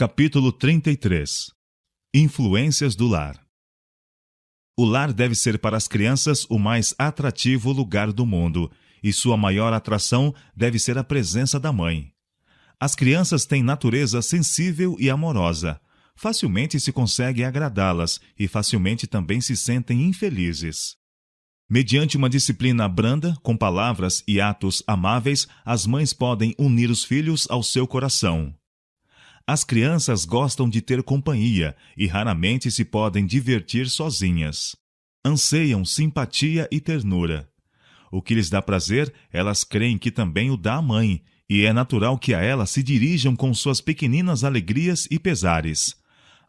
Capítulo 33. Influências do lar. O lar deve ser para as crianças o mais atrativo lugar do mundo, e sua maior atração deve ser a presença da mãe. As crianças têm natureza sensível e amorosa. Facilmente se consegue agradá-las e facilmente também se sentem infelizes. Mediante uma disciplina branda, com palavras e atos amáveis, as mães podem unir os filhos ao seu coração. As crianças gostam de ter companhia e raramente se podem divertir sozinhas. Anseiam simpatia e ternura. O que lhes dá prazer, elas creem que também o dá a mãe, e é natural que a ela se dirijam com suas pequeninas alegrias e pesares.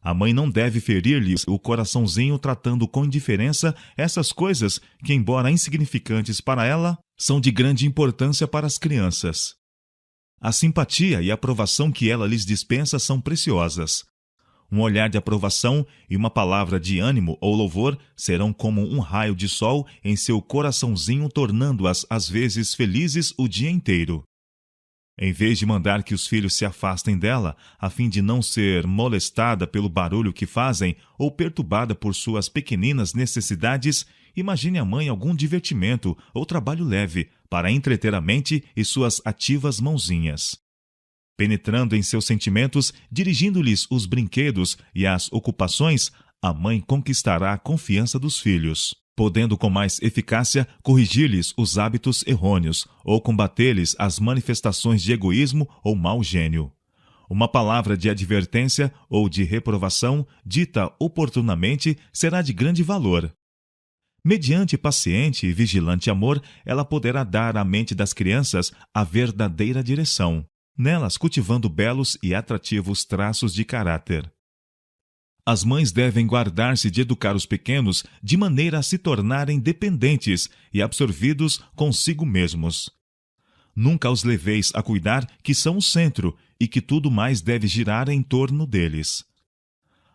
A mãe não deve ferir-lhes o coraçãozinho tratando com indiferença essas coisas que, embora insignificantes para ela, são de grande importância para as crianças. A simpatia e a aprovação que ela lhes dispensa são preciosas. Um olhar de aprovação e uma palavra de ânimo ou louvor serão como um raio de sol em seu coraçãozinho, tornando-as às vezes felizes o dia inteiro. Em vez de mandar que os filhos se afastem dela, a fim de não ser molestada pelo barulho que fazem ou perturbada por suas pequeninas necessidades, imagine a mãe algum divertimento ou trabalho leve para entreter a mente e suas ativas mãozinhas. Penetrando em seus sentimentos, dirigindo-lhes os brinquedos e as ocupações, a mãe conquistará a confiança dos filhos, podendo com mais eficácia corrigir-lhes os hábitos errôneos ou combater-lhes as manifestações de egoísmo ou mau gênio. Uma palavra de advertência ou de reprovação, dita oportunamente, será de grande valor. Mediante paciente e vigilante amor, ela poderá dar à mente das crianças a verdadeira direção, nelas cultivando belos e atrativos traços de caráter. As mães devem guardar-se de educar os pequenos de maneira a se tornarem dependentes e absorvidos consigo mesmos. Nunca os leveis a cuidar que são o centro e que tudo mais deve girar em torno deles.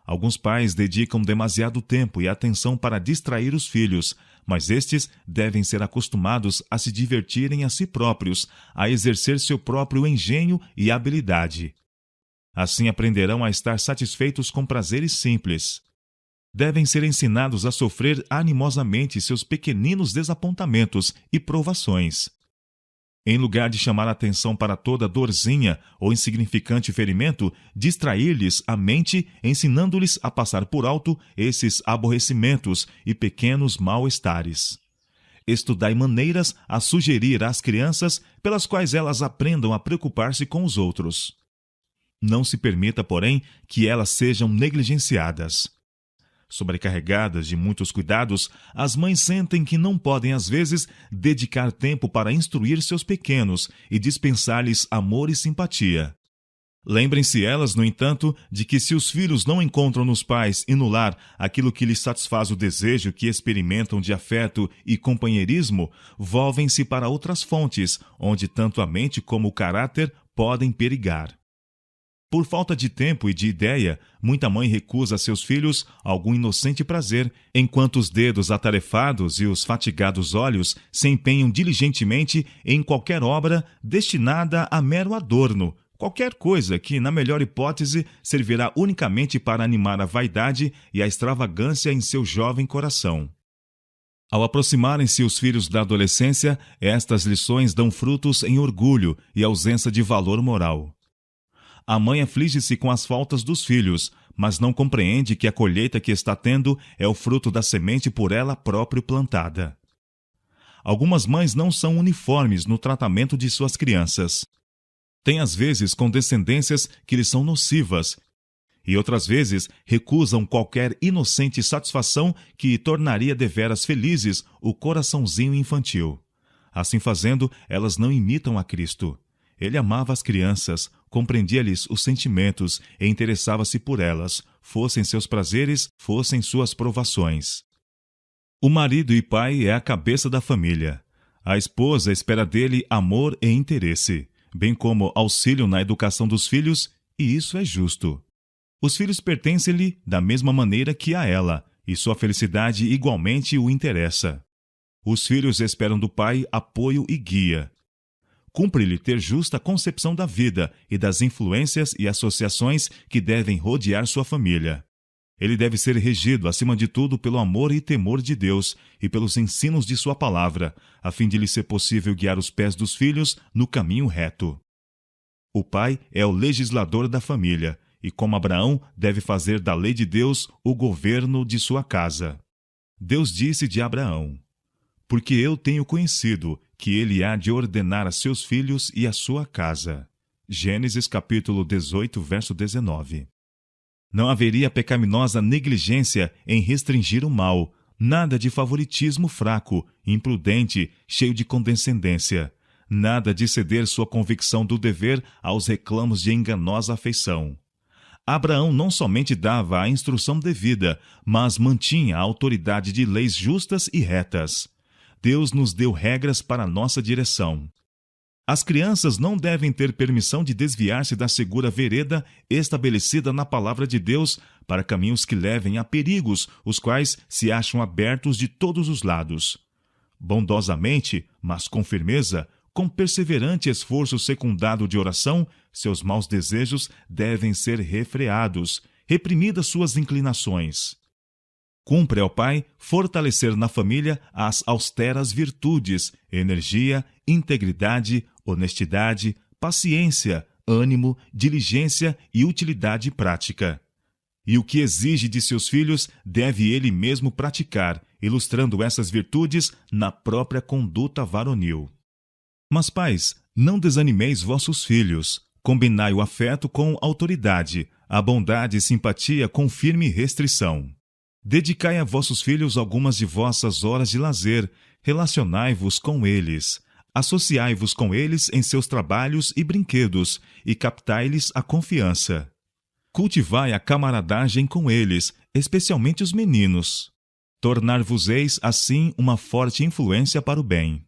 Alguns pais dedicam demasiado tempo e atenção para distrair os filhos, mas estes devem ser acostumados a se divertirem a si próprios, a exercer seu próprio engenho e habilidade. Assim aprenderão a estar satisfeitos com prazeres simples. Devem ser ensinados a sofrer animosamente seus pequeninos desapontamentos e provações. Em lugar de chamar a atenção para toda dorzinha ou insignificante ferimento, distrair-lhes a mente, ensinando-lhes a passar por alto esses aborrecimentos e pequenos mal-estares. Estudai maneiras a sugerir às crianças pelas quais elas aprendam a preocupar-se com os outros. Não se permita, porém, que elas sejam negligenciadas. Sobrecarregadas de muitos cuidados, as mães sentem que não podem, às vezes, dedicar tempo para instruir seus pequenos e dispensar-lhes amor e simpatia. Lembrem-se elas, no entanto, de que se os filhos não encontram nos pais e no lar aquilo que lhes satisfaz o desejo que experimentam de afeto e companheirismo, volvem-se para outras fontes, onde tanto a mente como o caráter podem perigar. Por falta de tempo e de ideia, muita mãe recusa a seus filhos algum inocente prazer, enquanto os dedos atarefados e os fatigados olhos se empenham diligentemente em qualquer obra destinada a mero adorno, qualquer coisa que, na melhor hipótese, servirá unicamente para animar a vaidade e a extravagância em seu jovem coração. Ao aproximarem-se os filhos da adolescência, estas lições dão frutos em orgulho e ausência de valor moral. A mãe aflige-se com as faltas dos filhos, mas não compreende que a colheita que está tendo é o fruto da semente por ela própria plantada. Algumas mães não são uniformes no tratamento de suas crianças. Têm às vezes condescendências que lhes são nocivas, e outras vezes recusam qualquer inocente satisfação que tornaria deveras felizes o coraçãozinho infantil. Assim fazendo, elas não imitam a Cristo. Ele amava as crianças, compreendia-lhes os sentimentos e interessava-se por elas, fossem seus prazeres, fossem suas provações. O marido e pai é a cabeça da família. A esposa espera dele amor e interesse, bem como auxílio na educação dos filhos, e isso é justo. Os filhos pertencem-lhe da mesma maneira que a ela, e sua felicidade igualmente o interessa. Os filhos esperam do pai apoio e guia. cumpre-lhe ter justa concepção da vida e das influências e associações que devem rodear sua família. Ele deve ser regido, acima de tudo, pelo amor e temor de Deus e pelos ensinos de sua palavra, a fim de lhe ser possível guiar os pés dos filhos no caminho reto. O pai é o legislador da família e, como Abraão, deve fazer da lei de Deus o governo de sua casa. Deus disse de Abraão: porque eu tenho conhecido que ele há de ordenar a seus filhos e a sua casa. Gênesis capítulo 18, verso 19. Não haveria pecaminosa negligência em restringir o mal, nada de favoritismo fraco, imprudente, cheio de condescendência, nada de ceder sua convicção do dever aos reclamos de enganosa afeição. Abraão não somente dava a instrução devida, mas mantinha a autoridade de leis justas e retas. Deus nos deu regras para nossa direção. As crianças não devem ter permissão de desviar-se da segura vereda estabelecida na palavra de Deus para caminhos que levem a perigos, os quais se acham abertos de todos os lados. Bondosamente, mas com firmeza, com perseverante esforço secundado de oração, seus maus desejos devem ser refreados, reprimidas suas inclinações. Cumpre ao pai fortalecer na família as austeras virtudes, energia, integridade, honestidade, paciência, ânimo, diligência e utilidade prática. E o que exige de seus filhos deve ele mesmo praticar, ilustrando essas virtudes na própria conduta varonil. Mas, pais, não desanimeis vossos filhos. Combinai o afeto com autoridade, a bondade e simpatia com firme restrição. Dedicai a vossos filhos algumas de vossas horas de lazer, relacionai-vos com eles, associai-vos com eles em seus trabalhos e brinquedos, e captai-lhes a confiança. Cultivai a camaradagem com eles, especialmente os meninos. Tornar-vos-eis, assim, uma forte influência para o bem.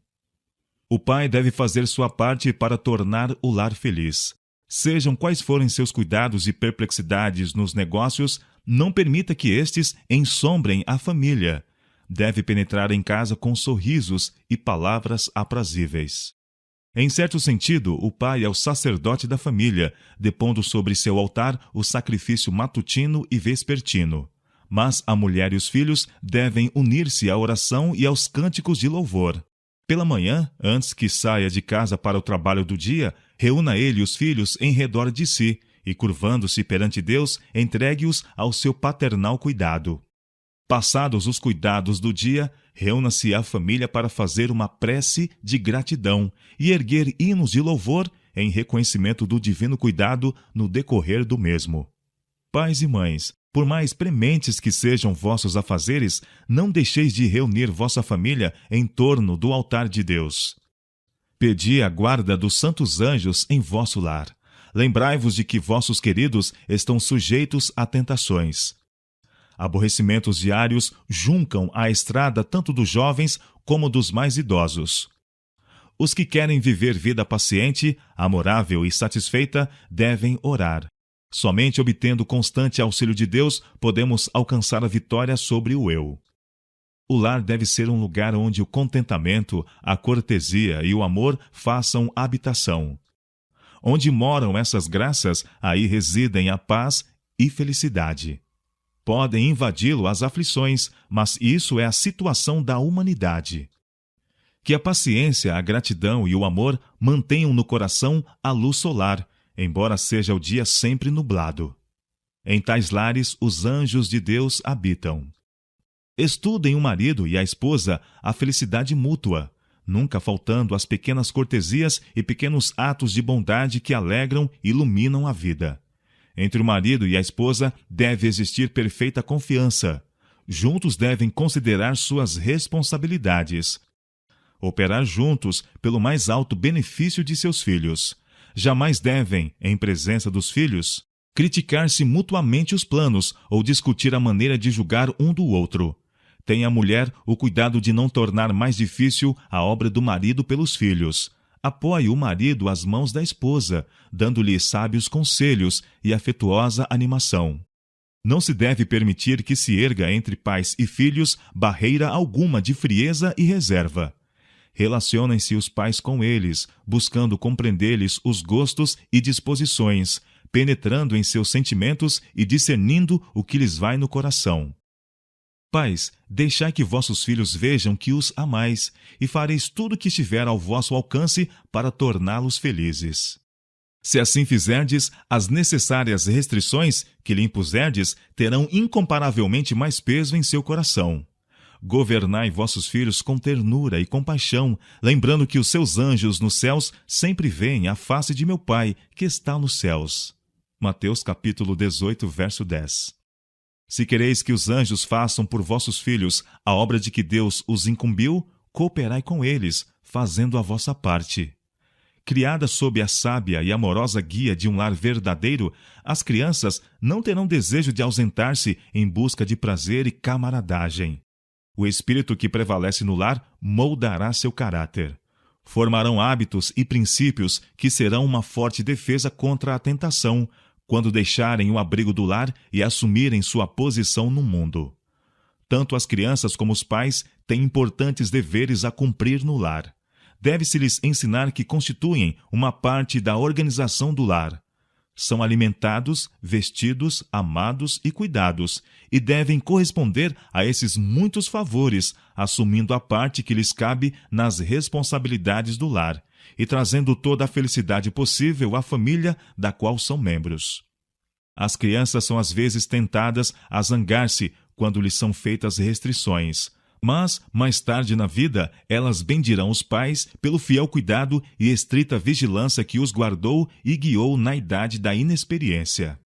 O pai deve fazer sua parte para tornar o lar feliz. Sejam quais forem seus cuidados e perplexidades nos negócios, não permita que estes ensombrem a família. Deve penetrar em casa com sorrisos e palavras aprazíveis. Em certo sentido, o pai é o sacerdote da família, depondo sobre seu altar o sacrifício matutino e vespertino. Mas a mulher e os filhos devem unir-se à oração e aos cânticos de louvor. Pela manhã, antes que saia de casa para o trabalho do dia, reúna ele os filhos em redor de si e, curvando-se perante Deus, entregue-os ao seu paternal cuidado. Passados os cuidados do dia, reúna-se a família para fazer uma prece de gratidão e erguer hinos de louvor em reconhecimento do divino cuidado no decorrer do mesmo. Pais e mães, por mais prementes que sejam vossos afazeres, não deixeis de reunir vossa família em torno do altar de Deus. Pedi a guarda dos santos anjos em vosso lar. Lembrai-vos de que vossos queridos estão sujeitos a tentações. Aborrecimentos diários juncam a estrada tanto dos jovens como dos mais idosos. Os que querem viver vida paciente, amorável e satisfeita devem orar. Somente obtendo constante auxílio de Deus podemos alcançar a vitória sobre o eu. O lar deve ser um lugar onde o contentamento, a cortesia e o amor façam habitação. Onde moram essas graças, aí residem a paz e felicidade. Podem invadi-lo as aflições, mas isso é a situação da humanidade. Que a paciência, a gratidão e o amor mantenham no coração a luz solar, embora seja o dia sempre nublado. Em tais lares, os anjos de Deus habitam. Estudem o marido e a esposa a felicidade mútua, nunca faltando as pequenas cortesias e pequenos atos de bondade que alegram e iluminam a vida. Entre o marido e a esposa deve existir perfeita confiança. Juntos devem considerar suas responsabilidades. Operar juntos pelo mais alto benefício de seus filhos. Jamais devem, em presença dos filhos, criticar-se mutuamente os planos ou discutir a maneira de julgar um do outro. Tenha a mulher o cuidado de não tornar mais difícil a obra do marido pelos filhos. Apoie o marido às mãos da esposa, dando-lhe sábios conselhos e afetuosa animação. Não se deve permitir que se erga entre pais e filhos barreira alguma de frieza e reserva. Relacionem-se os pais com eles, buscando compreender-lhes os gostos e disposições, penetrando em seus sentimentos e discernindo o que lhes vai no coração. Pais, deixai que vossos filhos vejam que os amais, e fareis tudo o que estiver ao vosso alcance para torná-los felizes. Se assim fizerdes, as necessárias restrições que lhe impuserdes terão incomparavelmente mais peso em seu coração. Governai vossos filhos com ternura e compaixão, lembrando que os seus anjos nos céus sempre veem a face de meu Pai, que está nos céus. Mateus capítulo 18, verso 10. Se quereis que os anjos façam por vossos filhos a obra de que Deus os incumbiu, cooperai com eles, fazendo a vossa parte. Criadas sob a sábia e amorosa guia de um lar verdadeiro, as crianças não terão desejo de ausentar-se em busca de prazer e camaradagem. O espírito que prevalece no lar moldará seu caráter. Formarão hábitos e princípios que serão uma forte defesa contra a tentação, quando deixarem o abrigo do lar e assumirem sua posição no mundo. Tanto as crianças como os pais têm importantes deveres a cumprir no lar. Deve-se-lhes ensinar que constituem uma parte da organização do lar. São alimentados, vestidos, amados e cuidados, e devem corresponder a esses muitos favores, assumindo a parte que lhes cabe nas responsabilidades do lar, e trazendo toda a felicidade possível à família da qual são membros. As crianças são às vezes tentadas a zangar-se quando lhes são feitas restrições, mas, mais tarde na vida, elas bendirão os pais pelo fiel cuidado e estrita vigilância que os guardou e guiou na idade da inexperiência.